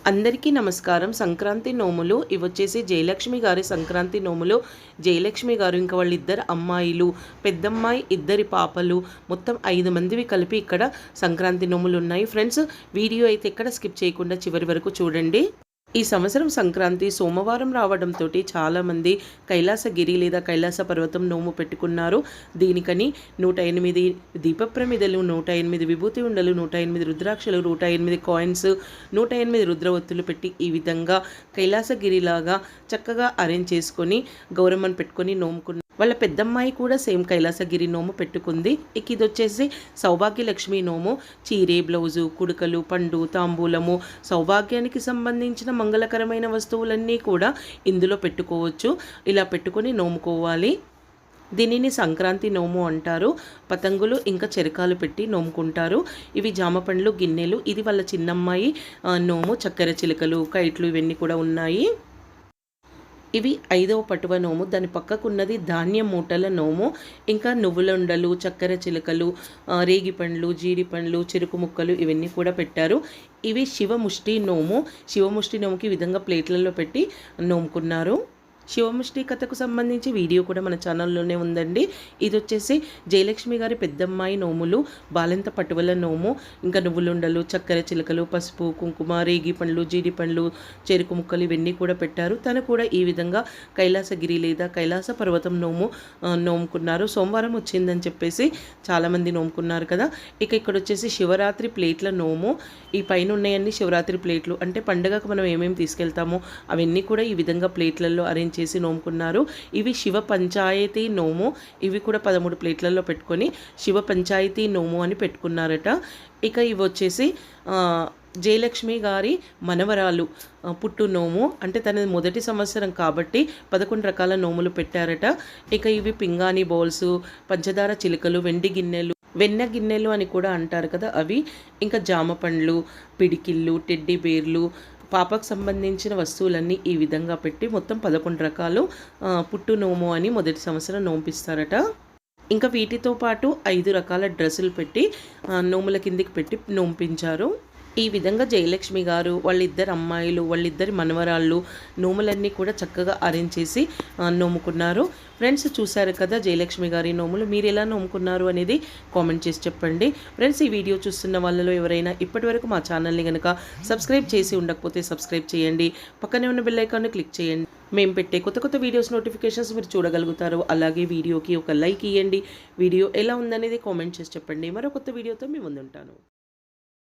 అందరికీ నమస్కారం. సంక్రాంతి నోములు ఇవొచ్చేసి జయలక్ష్మి గారి సంక్రాంతి నోములు. జయలక్ష్మి గారు ఇంకా వాళ్ళిద్దరు అమ్మాయిలు, పెద్దమ్మాయి, ఇద్దరి పాపలు, మొత్తం 5 మందివి కలిపి ఇక్కడ సంక్రాంతి నోములు ఉన్నాయి. ఫ్రెండ్స్, వీడియో అయితే ఎక్కడ స్కిప్ చేయకుండా చివరి వరకు చూడండి. ఈ సంవత్సరం సంక్రాంతి సోమవారం రావడంతో చాలామంది కైలాసగిరి లేదా కైలాస పర్వతం నోము పెట్టుకున్నారు. దీనికని 108 దీపప్రమిదలు, 108 విభూతి ఉండలు, 108 రుద్రాక్షలు, 108 కాయిన్స్, 108 రుద్రవత్తులు పెట్టి ఈ విధంగా కైలాసగిరిలాగా చక్కగా అరేంజ్ చేసుకొని గౌరమ్మను పెట్టుకొని నోముకున్నారు. వాళ్ళ పెద్దమ్మాయి కూడా సేమ్ కైలాసగిరి నోము పెట్టుకుంది. ఇక ఇది వచ్చేసి సౌభాగ్యలక్ష్మి నోము. చీరే, బ్లౌజు, కుడుకలు, పండు, తాంబూలము, సౌభాగ్యానికి సంబంధించిన మంగళకరమైన వస్తువులన్నీ కూడా ఇందులో పెట్టుకోవచ్చు. ఇలా పెట్టుకొని నోముకోవాలి. దీనిని సంక్రాంతి నోము అంటారు. పతంగులు ఇంకా చెరకాలు పెట్టి నోముకుంటారు. ఇవి జామ పండ్లు, గిన్నెలు. ఇది వాళ్ళ చిన్నమ్మాయి నోము. చక్కెర చిలుకలు, కైట్లు ఇవన్నీ కూడా ఉన్నాయి. ఇవి 5వ పటువ నోము. దాని పక్కకున్నది ధాన్యం మూటల నోము. ఇంకా నువ్వులుండలు, చక్కెర చిలుకలు, రేగిపండ్లు, జీడిపండ్లు, చెరుకు ముక్కలు ఇవన్నీ కూడా పెట్టారు. ఇవి శివముష్టి నోము. శివముష్టి నోముకి ఈ విధంగా ప్లేట్లలో పెట్టి నోముకున్నారు. శివముష్టి కథకు సంబంధించి వీడియో కూడా మన ఛానల్లోనే ఉందండి. ఇది వచ్చేసి జయలక్ష్మి గారి పెద్దమ్మాయి నోములు, బాలెంత పటువల నోము. ఇంకా నువ్వులుండలు, చక్కెర చిలుకలు, పసుపు, కుంకుమ, రేగి పండ్లు, జీడి పండ్లు, చెరుకు ముక్కలు ఇవన్నీ కూడా పెట్టారు. తను కూడా ఈ విధంగా కైలాసగిరి లేదా కైలాస పర్వతం నోము నోముకున్నారు. సోమవారం వచ్చిందని చెప్పేసి చాలామంది నోముకున్నారు కదా. ఇక ఇక్కడ వచ్చేసి శివరాత్రి ప్లేట్ల నోము. ఈ పైన ఉన్నాయన్నీ శివరాత్రి ప్లేట్లు. అంటే పండుగకు మనం ఏమేమి తీసుకెళ్తామో అవన్నీ కూడా ఈ విధంగా ప్లేట్లలో అరేంజ్ చేసి నోముకున్నారు. ఇవి శివ పంచాయతీ నోము. ఇవి కూడా 13 ప్లేట్లలో పెట్టుకొని శివ పంచాయతీ నోము అని పెట్టుకున్నారట. ఇక ఇవి వచ్చేసి జయలక్ష్మి గారి మనవరాలు పుట్టు నోము. అంటే తన మొదటి సంవత్సరం కాబట్టి 11 రకాల నోములు పెట్టారట. ఇక ఇవి పింగాణి బౌల్స్, పంచదార చిలుకలు, వెండి గిన్నెలు, వెన్న గిన్నెలు అని కూడా అంటారు కదా అవి. ఇంకా జామ పండ్లు, పిడికిళ్ళు, టెడ్డీ బేర్లు, పాపకు సంబంధించిన వస్తువులన్నీ ఈ విధంగా పెట్టి మొత్తం 11 రకాలు పుట్టు నోము అని మొదటి సంవత్సరం నోంపిస్తారట. ఇంకా వీటితో పాటు 5 రకాల డ్రెస్సులు పెట్టి నోముల కిందికి పెట్టి నోంపించారు. ఈ విధంగా జయలక్ష్మి గారు, వాళ్ళిద్దరు అమ్మాయిలు, వాళ్ళిద్దరి మనవరాళ్ళు నోములన్నీ కూడా చక్కగా అరేంజ్ చేసి నోముకున్నారు. ఫ్రెండ్స్, చూశారు కదా జయలక్ష్మి గారి నోములు. మీరు ఎలా నోముకున్నారు అనేది కామెంట్ చేసి చెప్పండి. ఫ్రెండ్స్, ఈ వీడియో చూస్తున్న వాళ్ళలో ఎవరైనా ఇప్పటివరకు మా ఛానల్ని కనుక సబ్స్క్రైబ్ చేసి ఉండకపోతే సబ్స్క్రైబ్ చేయండి. పక్కనే ఉన్న బెల్ ఐకాన్ని క్లిక్ చేయండి. మేము పెట్టే కొత్త కొత్త వీడియోస్ నోటిఫికేషన్స్ మీరు చూడగలుగుతారు. అలాగే వీడియోకి ఒక లైక్ ఇవ్వండి. వీడియో ఎలా ఉందనేది కామెంట్ చేసి చెప్పండి. మరో కొత్త వీడియోతో మీ ముందుంటాను.